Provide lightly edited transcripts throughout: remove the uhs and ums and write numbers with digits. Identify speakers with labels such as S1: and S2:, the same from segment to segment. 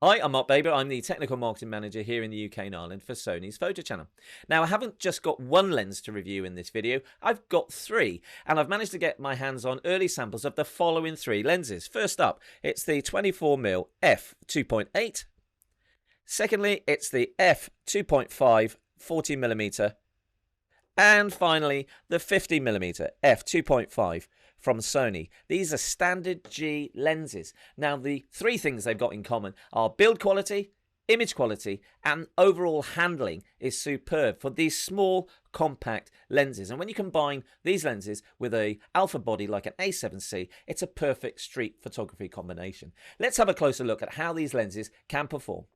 S1: Hi, I'm Mark Baber. I'm the Technical Marketing Manager here in the UK and Ireland for Sony's photo channel. Now, I haven't just got one lens to review in this video, I've got three, and I've managed to get my hands on early samples of the following three lenses. First up, it's the 24mm f2.8. Secondly, it's the f2.5 40mm. And finally, the 50mm f2.5 from Sony. These are standard G lenses. Now, the three things they've got in common are build quality, image quality, and overall handling is superb for these small, compact lenses. And when you combine these lenses with a alpha body like an A7C, it's a perfect street photography combination. Let's have a closer look at how these lenses can perform.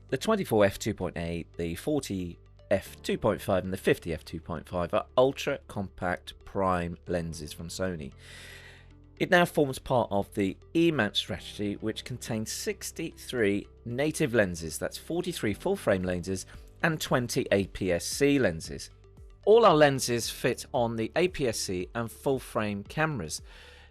S1: The 24 f2.8, the 40 f2.5 and the 50 f2.5 are ultra compact prime lenses from Sony. It now forms part of the E-mount strategy, which contains 63 native lenses, that's 43 full frame lenses and 20 APS-C lenses. All our lenses fit on the APS-C and full frame cameras.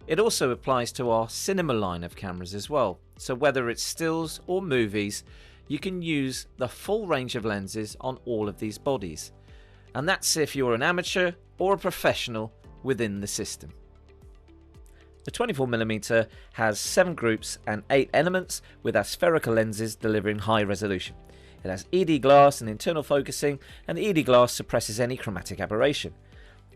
S1: It also applies to our cinema line of cameras as well, so whether it's stills or movies, you can use the full range of lenses on all of these bodies. And that's if you're an amateur or a professional within the system. The 24mm has 7 groups and 8 elements with aspherical lenses delivering high resolution. It has ED glass and internal focusing, and the ED glass suppresses any chromatic aberration.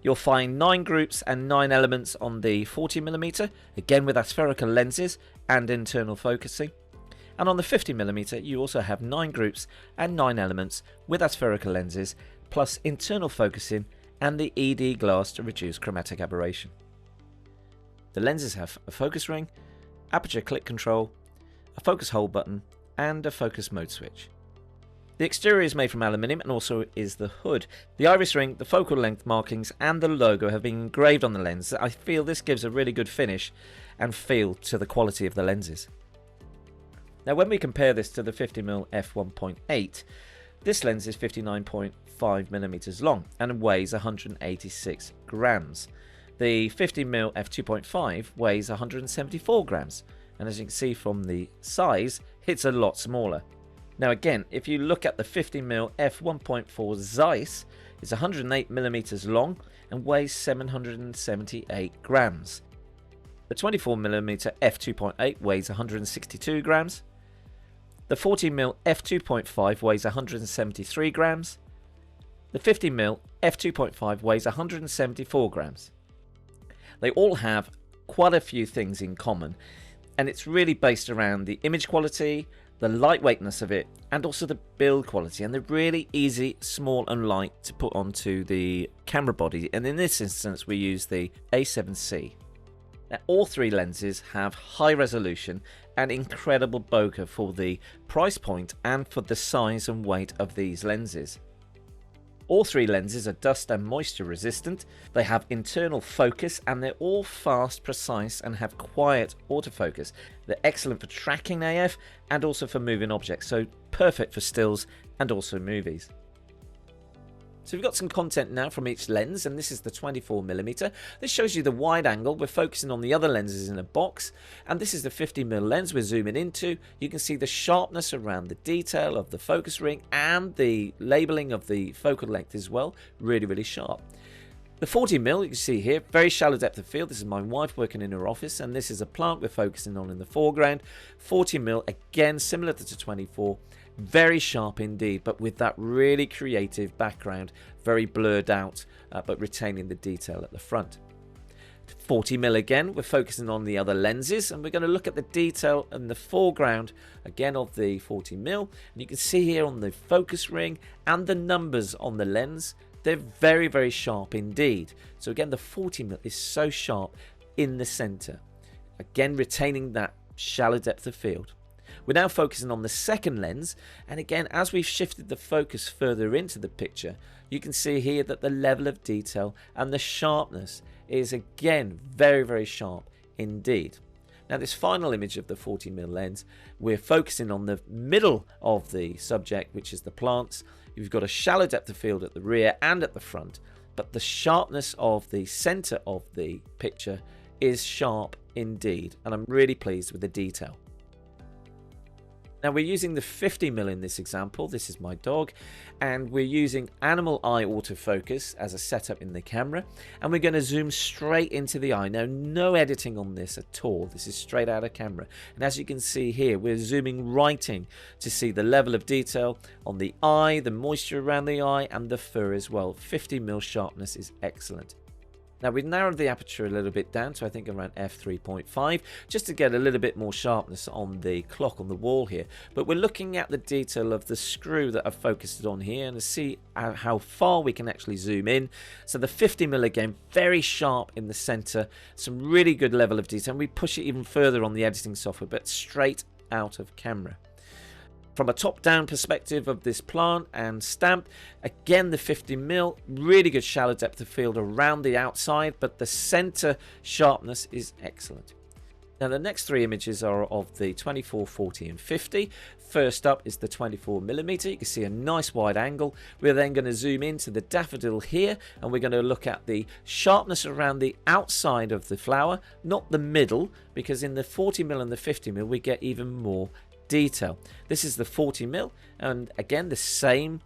S1: You'll find 9 groups and 9 elements on the 40mm, again with aspherical lenses and internal focusing. And on the 50mm, you also have 9 groups and 9 elements with aspherical lenses, plus internal focusing and the ED glass to reduce chromatic aberration. The lenses have a focus ring, aperture click control, a focus hold button, and a focus mode switch. The exterior is made from aluminium and also is the hood. The iris ring, the focal length markings, and the logo have been engraved on the lens. I feel this gives a really good finish and feel to the quality of the lenses. Now, when we compare this to the 50mm f1.8, this lens is 59.5mm long and weighs 186 grams. The 50mm f2.5 weighs 174 grams, and as you can see from the size, it's a lot smaller. Now again, if you look at the 50mm f1.4 Zeiss, it's 108mm long and weighs 778 grams. The 24mm f2.8 weighs 162 grams. The 40mm f2.5 weighs 173 grams. The 50mm f2.5 weighs 174 grams. They all have quite a few things in common, and it's really based around the image quality, the lightweightness of it, and also the build quality, and they're really easy, small and light to put onto the camera body, and in this instance we use the A7C. Now, all three lenses have high resolution and incredible bokeh for the price point and for the size and weight of these lenses. All three lenses are dust and moisture resistant, they have internal focus, and they're all fast, precise and have quiet autofocus. They're excellent for tracking AF and also for moving objects, so perfect for stills and also movies. So we've got some content now from each lens, and this is the 24mm. This shows you the wide angle. We're focusing on the other lenses in a box, and this is the 50mm lens we're zooming into. You can see the sharpness around the detail of the focus ring and the labeling of the focal length as well. Really, really sharp. The 40mm, you can see here, very shallow depth of field. This is my wife working in her office, and this is a plant we're focusing on in the foreground. 40mm, again, similar to the 24. Very sharp indeed, but with that really creative background, very blurred out, but retaining the detail at the front. 40mm again, we're focusing on the other lenses, and we're going to look at the detail in the foreground again of the 40mm, and you can see here on the focus ring and the numbers on the lens, they're very, very sharp indeed. So again, the 40mm is so sharp in the center. again retaining that shallow depth of field. We're now focusing on the second lens, and again, as we've shifted the focus further into the picture, you can see here that the level of detail and the sharpness is again very, very sharp indeed. Now this final image of the 40mm lens, we're focusing on the middle of the subject, which is the plants. You've got a shallow depth of field at the rear and at the front, but the sharpness of the center of the picture is sharp indeed, and I'm really pleased with the detail. Now we're using the 50mm in this example. This is my dog, and we're using animal eye autofocus as a setup in the camera, and we're going to zoom straight into the eye. Now no editing on this at all, this is straight out of camera, and as you can see here, we're zooming right in to see the level of detail on the eye, the moisture around the eye, and the fur as well. 50mm sharpness is excellent. Now we've narrowed the aperture a little bit down to I think around f3.5 just to get a little bit more sharpness on the clock on the wall here, but we're looking at the detail of the screw that I've focused on here and to see how far we can actually zoom in. So the 50mm again, very sharp in the center, some really good level of detail, and we push it even further on the editing software, but straight out of camera. From a top-down perspective of this plant and stamp, again the 50mm, really good shallow depth of field around the outside, but the center sharpness is excellent. Now the next three images are of the 24, 40 and 50. First up is the 24mm. You can see a nice wide angle. We're then going to zoom into the daffodil here, and we're going to look at the sharpness around the outside of the flower, not the middle, because in the 40mm and the 50mm we get even more detail. This is the 40mm, and again the same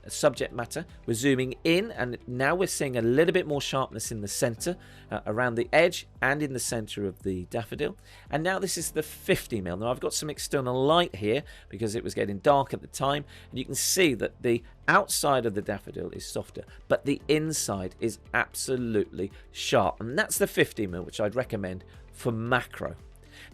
S1: subject matter. We're zooming in, and now we're seeing a little bit more sharpness in the center, around the edge and in the center of the daffodil. And now this is the 50mm. Now I've got some external light here because it was getting dark at the time, and you can see that the outside of the daffodil is softer, but the inside is absolutely sharp, and that's the 50mm, which I'd recommend for macro.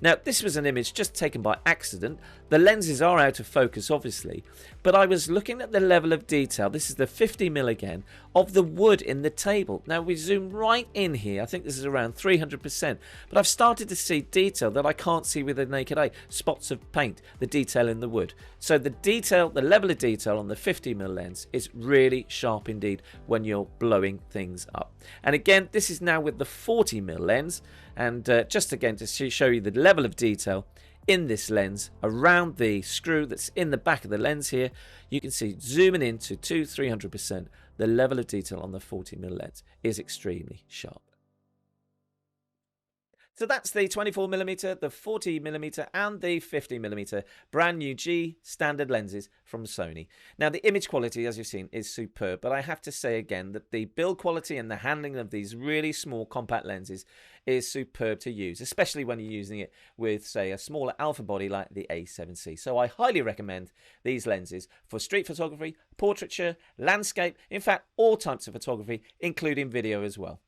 S1: Now this was an image just taken by accident. The lenses are out of focus obviously, but I was looking at the level of detail. This is the 50mm again of the wood in the table. Now we zoom right in here, I think this is around 300%, but I've started to see detail that I can't see with the naked eye. Spots of paint, the detail in the wood. So the detail, the level of detail on the 50mm lens is really sharp indeed when you're blowing things up. And again, this is now with the 40mm lens, and just again to show you the level of detail in this lens around the screw that's in the back of the lens here, you can see zooming into 200-300%, the level of detail on the 40mm lens is extremely sharp. So that's the 24mm, the 40mm and the 50mm brand new G standard lenses from Sony. Now the image quality, as you've seen, is superb, but I have to say again that the build quality and the handling of these really small compact lenses is superb to use, especially when you're using it with, say, a smaller alpha body like the A7C. So I highly recommend these lenses for street photography, portraiture, landscape, in fact all types of photography, including video as well.